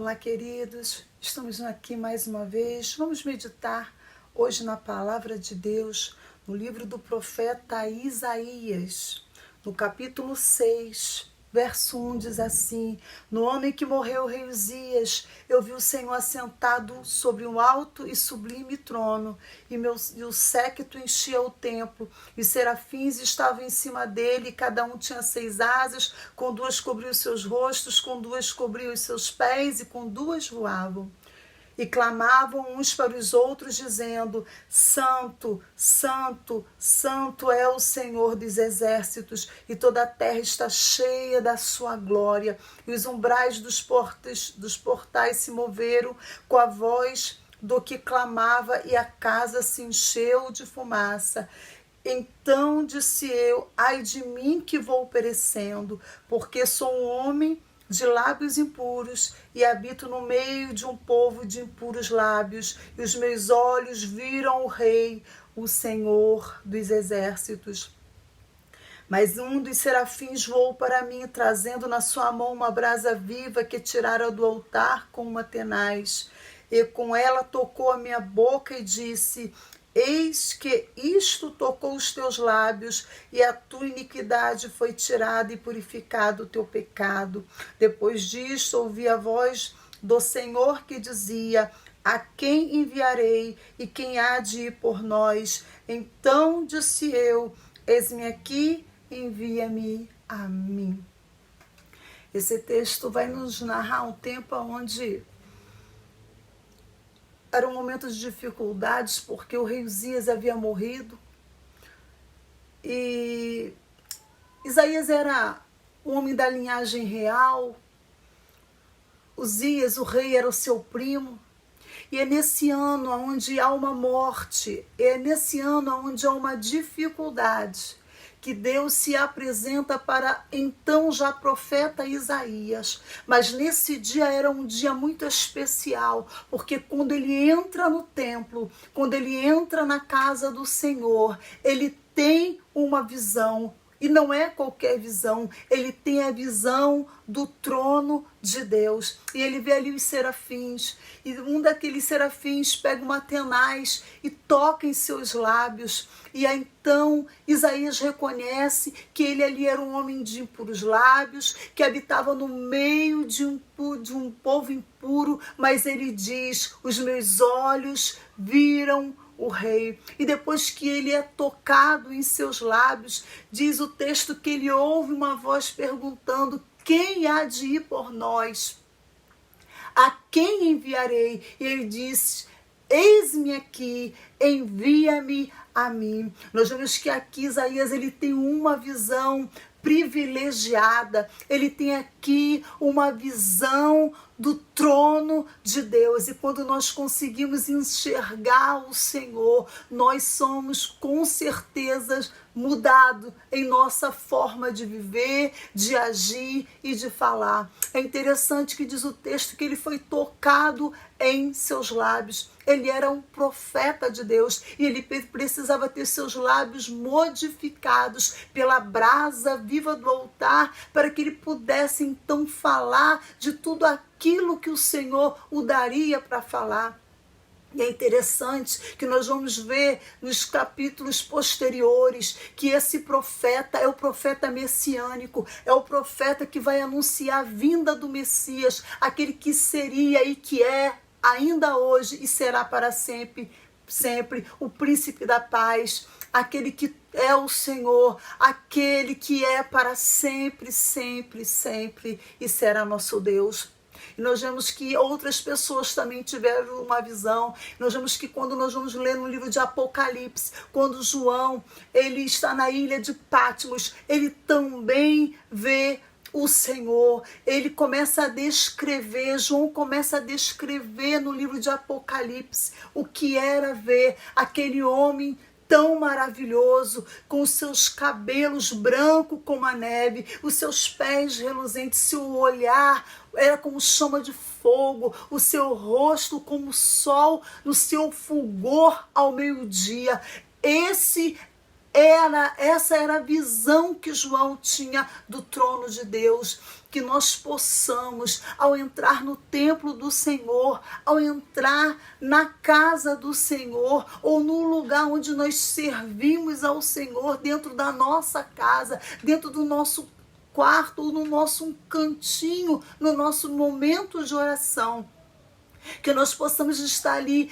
Olá, queridos, estamos aqui mais uma vez. Vamos meditar hoje na palavra de Deus, no livro do profeta Isaías, no capítulo 6, verso 1 diz assim: No ano em que morreu o rei Uzias, eu vi o Senhor assentado sobre um alto e sublime trono, e o séquito enchia o templo, e serafins estavam em cima dele, e cada um tinha 6 asas, com 2 cobriam os seus rostos, com 2 cobriam os seus pés, e com 2 voavam. E clamavam uns para os outros, dizendo: Santo, Santo, Santo é o Senhor dos exércitos, e toda a terra está cheia da sua glória. E os umbrais dos portais se moveram com a voz do que clamava, e a casa se encheu de fumaça. Então disse eu: ai de mim que vou perecendo, porque sou um homem de lábios impuros, e habito no meio de um povo de impuros lábios, e os meus olhos viram o Rei, o Senhor dos exércitos. Mas um dos serafins voou para mim, trazendo na sua mão uma brasa viva que tirara do altar com uma tenaz, e com ela tocou a minha boca e disse: Eis que isto tocou os teus lábios, e a tua iniquidade foi tirada e purificado o teu pecado. Depois disto ouvi a voz do Senhor que dizia: a quem enviarei, e quem há de ir por nós? Então disse eu: eis-me aqui, envia-me a mim. Esse texto vai nos narrar um tempo onde era um momento de dificuldades, porque o rei Uzias havia morrido. E Isaías era um homem da linhagem real. Uzias, o rei, era o seu primo. E é nesse ano onde há uma morte, é nesse ano onde há uma dificuldade, que Deus se apresenta para então já profeta Isaías. Mas nesse dia era um dia muito especial, porque quando ele entra no templo, quando ele entra na casa do Senhor, ele tem uma visão. E não é qualquer visão, ele tem a visão do trono de Deus. E ele vê ali os serafins, e um daqueles serafins pega uma tenaz e toca em seus lábios. E aí então Isaías reconhece que ele ali era um homem de impuros lábios, que habitava no meio de um povo impuro, mas ele diz: os meus olhos viram o rei. E depois que ele é tocado em seus lábios, diz o texto que ele ouve uma voz perguntando: quem há de ir por nós? A quem enviarei? E ele diz: eis-me aqui, envia-me a mim. Nós vemos que aqui Isaías ele tem uma visão privilegiada, ele tem aqui uma visão do trono de Deus. E quando nós conseguimos enxergar o Senhor, nós somos com certeza mudados em nossa forma de viver, de agir e de falar. É interessante que diz o texto que ele foi tocado em seus lábios. Ele era um profeta de Deus e ele precisava ter seus lábios modificados pela brasa viva do altar, para que ele pudesse então falar de tudo aquilo que o Senhor o daria para falar. E é interessante que nós vamos ver nos capítulos posteriores que esse profeta é o profeta messiânico, é o profeta que vai anunciar a vinda do Messias, aquele que seria e que é ainda hoje e será para sempre, sempre o príncipe da paz, aquele que é o Senhor, aquele que é para sempre, sempre, sempre e será nosso Deus. E nós vemos que outras pessoas também tiveram uma visão. Nós vemos que quando nós vamos ler no livro de Apocalipse, quando João ele está na ilha de Patmos, ele também vê o Senhor. Ele começa a descrever, João começa a descrever no livro de Apocalipse o que era ver aquele homem tão maravilhoso, com os seus cabelos brancos como a neve, os seus pés reluzentes, seu olhar era como chama de fogo, o seu rosto como o sol no seu fulgor ao meio-dia. Essa era a visão que João tinha do trono de Deus. que nós possamos, ao entrar no templo do Senhor, ao entrar na casa do Senhor, ou no lugar onde nós servimos ao Senhor, dentro da nossa casa, dentro do nosso quarto, ou no nosso cantinho, no nosso momento de oração, que nós possamos estar ali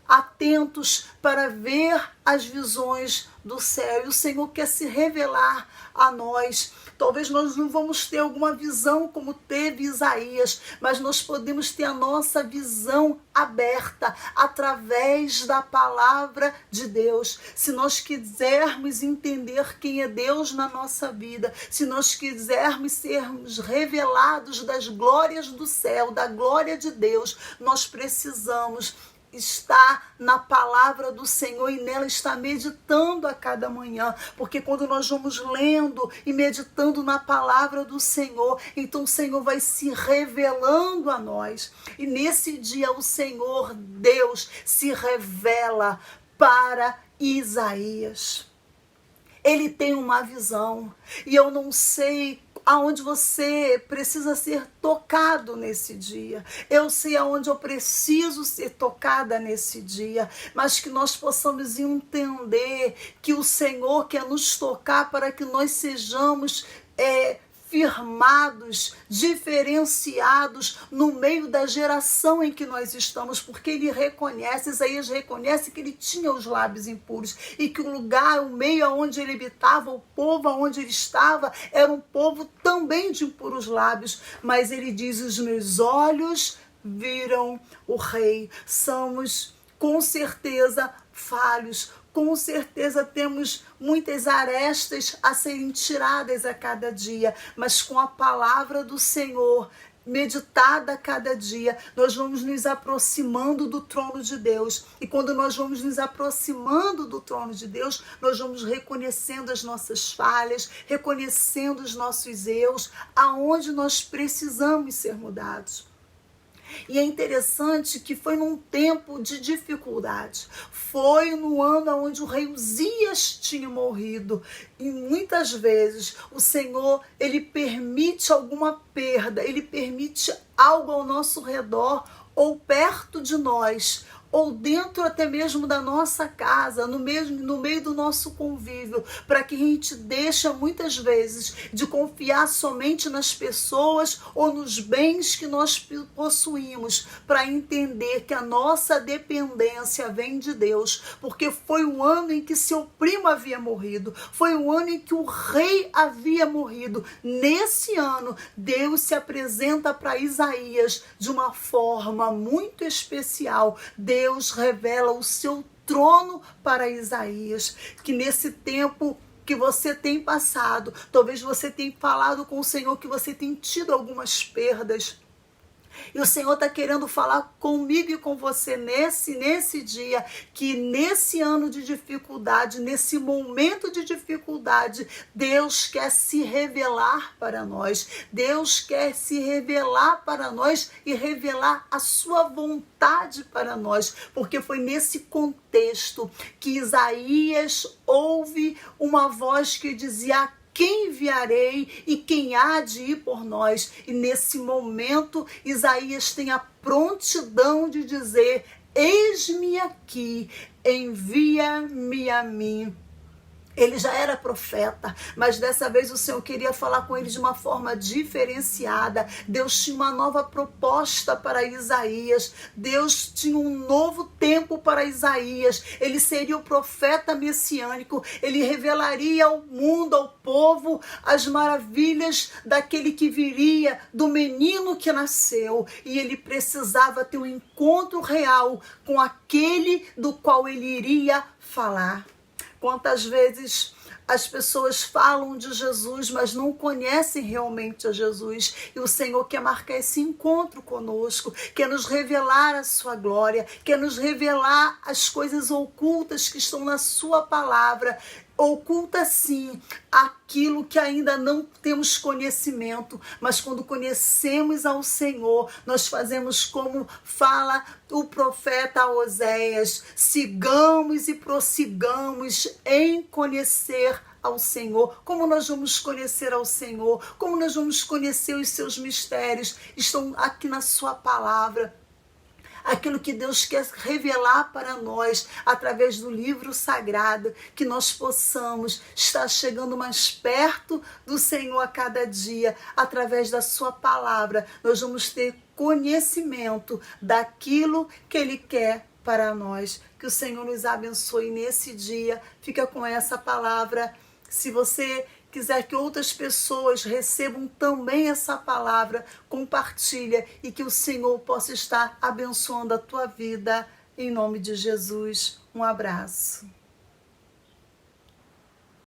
atentos para ver as visões do céu. E o Senhor quer se revelar a nós. Talvez nós não vamos ter alguma visão como teve Isaías, mas nós podemos ter a nossa visão aberta através da palavra de Deus. Se nós quisermos entender quem é Deus na nossa vida, se nós quisermos sermos revelados das glórias do céu, da glória de Deus, nós precisamos estar na palavra do Senhor e nela estar meditando a cada manhã, porque quando nós vamos lendo e meditando na palavra do Senhor, então o Senhor vai se revelando a nós, e nesse dia o Senhor Deus se revela para Isaías. Ele tem uma visão, e eu não sei aonde você precisa ser tocado nesse dia. Eu sei aonde eu preciso ser tocada nesse dia, mas que nós possamos entender que o Senhor quer nos tocar para que nós sejamos firmados, diferenciados no meio da geração em que nós estamos, porque ele reconhece, Isaías reconhece que ele tinha os lábios impuros e que o lugar, o meio onde ele habitava, o povo onde ele estava, era um povo também de impuros lábios, mas ele diz: os meus olhos viram o rei. Somos com certeza falhos, com certeza temos muitas arestas a serem tiradas a cada dia, mas com a palavra do Senhor meditada a cada dia, nós vamos nos aproximando do trono de Deus. E quando nós vamos nos aproximando do trono de Deus, nós vamos reconhecendo as nossas falhas, reconhecendo os nossos erros, aonde nós precisamos ser mudados. E é interessante que foi num tempo de dificuldade. Foi no ano onde o rei Uzias tinha morrido. E muitas vezes o Senhor, ele permite alguma perda, ele permite algo ao nosso redor ou perto de nós, ou dentro até mesmo da nossa casa, no meio do nosso convívio, para que a gente deixe muitas vezes de confiar somente nas pessoas ou nos bens que nós possuímos, para entender que a nossa dependência vem de Deus, porque foi o ano em que seu primo havia morrido, foi o ano em que o rei havia morrido. Nesse ano, Deus se apresenta para Isaías de uma forma muito especial. Deus revela o seu trono para Isaías, que nesse tempo que você tem passado, talvez você tenha falado com o Senhor que você tem tido algumas perdas, e o Senhor está querendo falar comigo e com você nesse dia, que nesse ano de dificuldade, nesse momento de dificuldade, Deus quer se revelar para nós. Deus quer se revelar para nós e revelar a sua vontade para nós, porque foi nesse contexto que Isaías ouve uma voz que dizia: quem enviarei e quem há de ir por nós? E nesse momento, Isaías tem a prontidão de dizer: eis-me aqui, envia-me a mim. Ele já era profeta, mas dessa vez o Senhor queria falar com ele de uma forma diferenciada. Deus tinha uma nova proposta para Isaías. Deus tinha um novo tempo para Isaías. Ele seria o profeta messiânico. Ele revelaria ao mundo, ao povo, as maravilhas daquele que viria, do menino que nasceu. E ele precisava ter um encontro real com aquele do qual ele iria falar. Quantas vezes as pessoas falam de Jesus, mas não conhecem realmente a Jesus. E o Senhor quer marcar esse encontro conosco, quer nos revelar a sua glória, quer nos revelar as coisas ocultas que estão na sua palavra. Oculta sim aquilo que ainda não temos conhecimento, mas quando conhecemos ao Senhor, nós fazemos como fala o profeta Oséias: sigamos e prossigamos em conhecer ao Senhor, como nós vamos conhecer ao Senhor, como nós vamos conhecer os seus mistérios, estão aqui na sua palavra. Aquilo que Deus quer revelar para nós através do livro sagrado, que nós possamos estar chegando mais perto do Senhor a cada dia, através da sua palavra. Nós vamos ter conhecimento daquilo que Ele quer para nós. Que o Senhor nos abençoe nesse dia. Fica com essa palavra. Se você quiser que outras pessoas recebam também essa palavra, compartilha e que o Senhor possa estar abençoando a tua vida. Em nome de Jesus, um abraço.